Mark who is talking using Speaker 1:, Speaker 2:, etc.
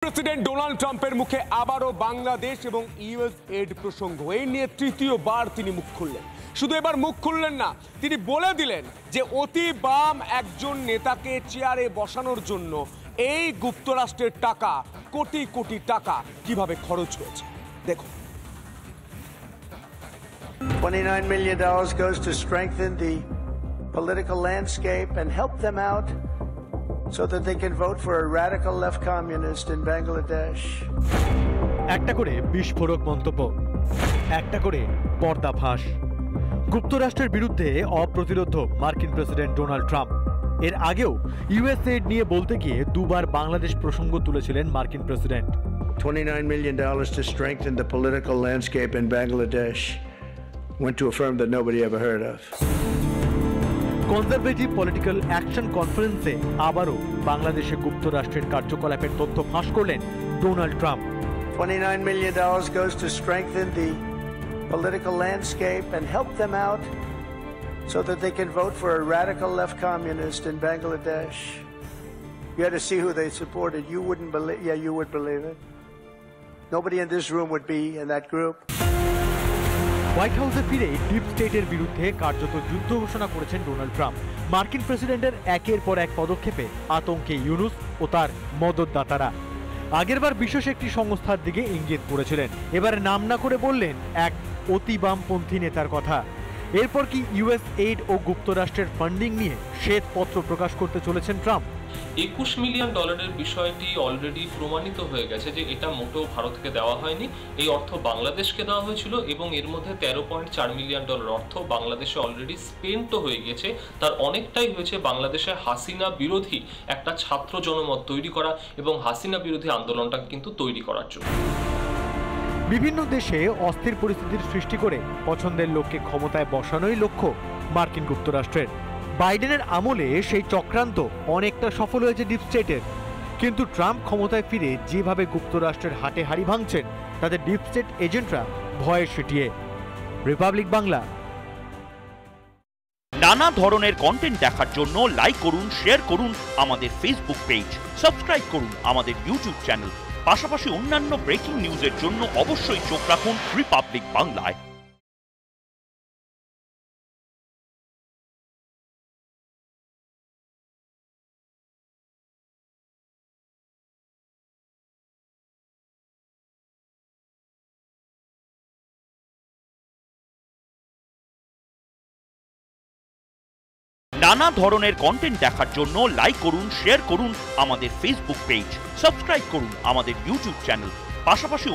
Speaker 1: President Donald ট্রাম্পের মুখে আবারও বাংলাদেশ এবং ইউএস এড প্রসঙ্গ। এই নিয়ে তৃতীয়বার তিনি মুখ খুললেন। শুধু এবার মুখ খুললেন না, তিনি বলে দিলেন যে অতি বাম একজন নেতাকে চেয়ারে বসানোর জন্য এই যুক্তরাষ্ট্রের টাকা, কোটি কোটি টাকা কিভাবে খরচ হয়েছে দেখুন।
Speaker 2: $29 million goes to strengthen the political landscape and help them out so that they can vote for a radical left communist in Bangladesh.
Speaker 3: একটা করে বিস্ফোরক মন্তব্য, একটা করে পর্দাফাঁস। যুক্তরাষ্ট্রের বিরুদ্ধে অপ্রতিরোধ্য মার্কিন প্রেসিডেন্ট ডোনাল্ড ট্রাম্প। এর আগেও ইউএসএইড নিয়ে বলতে গিয়ে দুবার বাংলাদেশ প্রসঙ্গ তুলেছিলেন মার্কিন president.
Speaker 2: $29 million to strengthen the political landscape in Bangladesh went to a firm that nobody ever heard of.
Speaker 3: Conservative political action কনফারেন্সে আবারও বাংলাদেশে যুক্তরাষ্ট্রের কার্যকলাপের তথ্য ফাঁস করলেন Donald Trump.
Speaker 2: $29 million goes to strengthen the political landscape and help them out so that they can vote for a radical left communist in Bangladesh. You had to see who they supported. You wouldn't believe, yeah, you would believe it. Nobody in this room would be in that group.
Speaker 3: White হাউসে ফিরে deep স্টেটের বিরুদ্ধে কার্যত যুদ্ধ ঘোষণা করেছেন Donald Trump. মার্কিন প্রেসিডেন্টের একের পর এক পদক্ষেপে আতঙ্কে ইউনুস ও তার মদতদাতারা। আগেরবার বিশেষ একটি সংস্থার দিকে ইঙ্গিত করেছিলেন, এবার নাম না করে বললেন এক অতি বামপন্থী নেতার কথা। এরপর কি ইউএস এইড ও যুক্তরাষ্ট্রের ফান্ডিং নিয়ে শ্বেতপত্র প্রকাশ করতে চলেছেন ট্রাম্প?
Speaker 4: $21 মিলিয়ন বিষয়টি অলরেডি প্রমাণিত হয়ে গেছে যে এটা মোটেও ভারতকে দেওয়া হয়নি। এই অর্থ বাংলাদেশকে দেওয়া হয়েছিল এবং এর মধ্যে $13.4 মিলিয়ন অর্থ বাংলাদেশে অলরেডি স্পেন্টও হয়ে গেছে। তার অনেকটাই হয়েছে বাংলাদেশে হাসিনা বিরোধী একটা ছাত্র জনমত তৈরি করা এবং হাসিনা বিরোধী আন্দোলনটা কিন্তু তৈরি করার জন্য।
Speaker 3: বিভিন্ন দেশে অস্থির পরিস্থিতির সৃষ্টি করে পছন্দের লোককে ক্ষমতায় বসানোই লক্ষ্য মার্কিন যুক্তরাষ্ট্রের। বাইডেনের আমলে সেই চক্রান্ত অনেকটা সফল হয়েছে ডিপ স্টেটের, কিন্তু ট্রাম্প ক্ষমতায় ফিরে যেভাবে যুক্তরাষ্ট্রের হাটে হাড়ি ভাঙছেন তাতে ডিপ স্টেট এজেন্টরা ভয়ে সিটিয়ে। রিপাবলিক বাংলা।
Speaker 5: নানা ধরনের কন্টেন্ট দেখার জন্য লাইক করুন, শেয়ার করুন আমাদের ফেসবুক পেজ, সাবস্ক্রাইব করুন আমাদের ইউটিউব চ্যানেল। পাশাপাশি অন্যান্য ব্রেকিং নিউজের জন্য অবশ্যই চোখ রাখুন রিপাবলিক বাংলায়। নানা ধরনের কন্টেন্ট দেখার জন্য লাইক করুন, শেয়ার করুন আমাদের ফেসবুক পেজ, সাবস্ক্রাইব করুন আমাদের ইউটিউব চ্যানেল। পাশাপাশি